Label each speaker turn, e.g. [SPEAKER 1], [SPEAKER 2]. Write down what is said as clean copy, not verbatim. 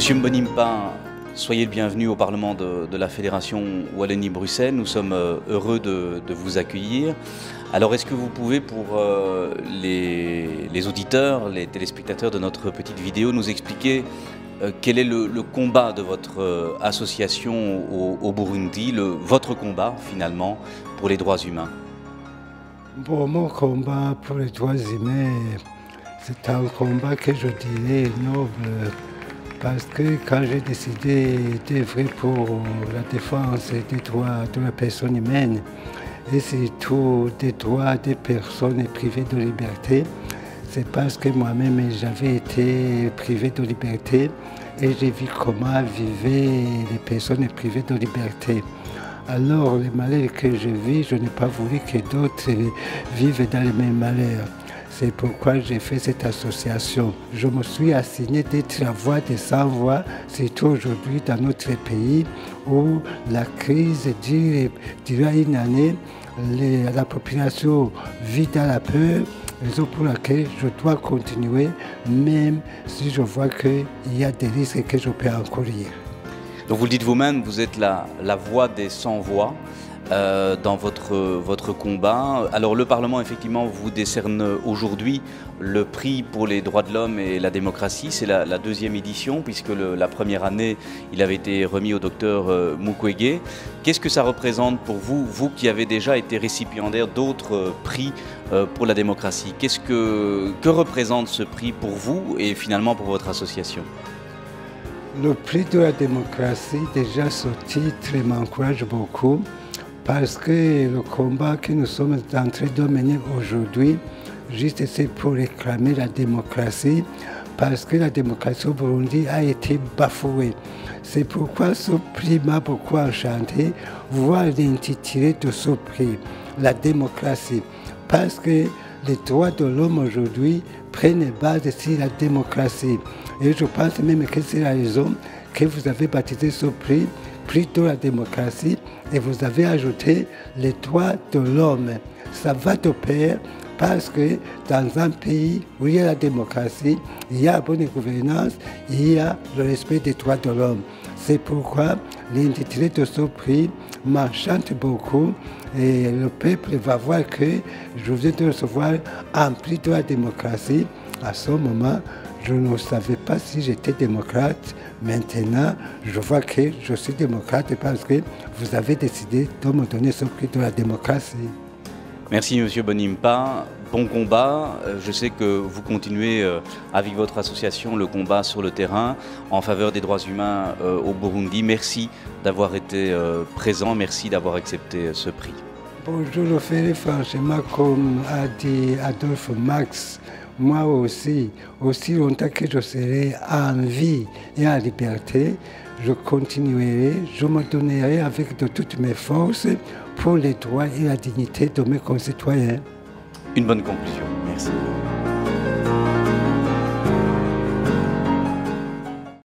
[SPEAKER 1] Monsieur Mbonimpa, soyez le bienvenu au Parlement de la Fédération Wallonie-Bruxelles. Nous sommes heureux de vous accueillir. Alors, est-ce que vous pouvez, pour les auditeurs, les téléspectateurs de notre petite vidéo, nous expliquer quel est le combat de votre association au Burundi, votre combat, finalement, pour les droits humains?
[SPEAKER 2] Bon, mon combat pour les droits humains, c'est un combat que je dirais noble, parce que quand j'ai décidé d'œuvrer pour la défense des droits de la personne humaine, et surtout des droits des personnes privées de liberté, c'est parce que moi-même j'avais été privé de liberté et j'ai vu comment vivaient les personnes privées de liberté. Alors, les malheurs que je vis, je n'ai pas voulu que d'autres vivent dans les mêmes malheurs. C'est pourquoi j'ai fait cette association. Je me suis assigné d'être la voix des sans-voix, surtout aujourd'hui dans notre pays où la crise dure une année, la population vit dans la peur, raison pour laquelle je dois continuer, même si je vois qu'il y a des risques que je peux encourir.
[SPEAKER 1] Donc vous le dites vous-même, vous êtes la voix des sans-voix dans votre combat. Alors le Parlement, effectivement, vous décerne aujourd'hui le prix pour les droits de l'homme et la démocratie. C'est la deuxième édition, puisque la première année, il avait été remis au docteur Mukwege. Qu'est-ce que ça représente pour vous, vous qui avez déjà été récipiendaire d'autres prix pour la démocratie? Que représente ce prix pour vous et finalement pour votre association?
[SPEAKER 2] Le prix de la démocratie, déjà ce titre m'encourage beaucoup parce que le combat que nous sommes en train de mener aujourd'hui, juste c'est pour réclamer la démocratie parce que la démocratie au Burundi a été bafouée. C'est pourquoi ce prix m'a beaucoup enchanté, voir l'intitulé de ce prix, la démocratie. Parce que les droits de l'homme aujourd'hui prennent base sur la démocratie. Et je pense même que c'est la raison que vous avez baptisé ce prix, prix de la démocratie, et vous avez ajouté les droits de l'homme. Ça va de pair parce que dans un pays où il y a la démocratie, il y a la bonne gouvernance, il y a le respect des droits de l'homme. C'est pourquoi l'intitulé de ce prix m'enchante beaucoup et le peuple va voir que je viens de recevoir un prix de la démocratie. À ce moment, je ne savais pas si j'étais démocrate. Maintenant, je vois que je suis démocrate parce que vous avez décidé de me donner ce prix de la démocratie.
[SPEAKER 1] Merci Monsieur Mbonimpa, bon combat. Je sais que vous continuez avec votre association le combat sur le terrain en faveur des droits humains au Burundi. Merci d'avoir été présent, merci d'avoir accepté ce prix.
[SPEAKER 2] Bon, je le ferai franchement comme a dit Adolphe Max. Moi aussi longtemps que je serai en vie et en liberté, je continuerai, je me donnerai avec de toutes mes forces pour les droits et la dignité de mes concitoyens.
[SPEAKER 1] Une bonne conclusion. Merci.